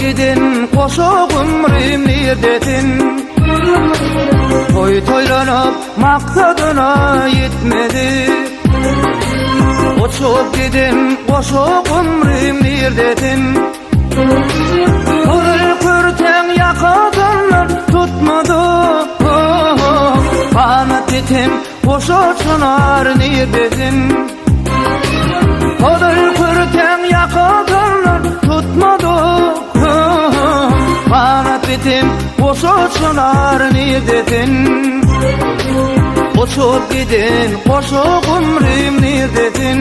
gidin koşup ömrüm neredesin? Toy toylanıp maksadına yetmedi. Uçup gidin koşup ömrüm neredesin? Kırıl kürten yakadınlar tutmadı. Ahmet dedim koşu çınar neredesin? Kırıl kürten yakadınlar tutmadı. Ahmet dedim koşu çınar neredesin? Uçup gidin koşup ömrüm neredesin?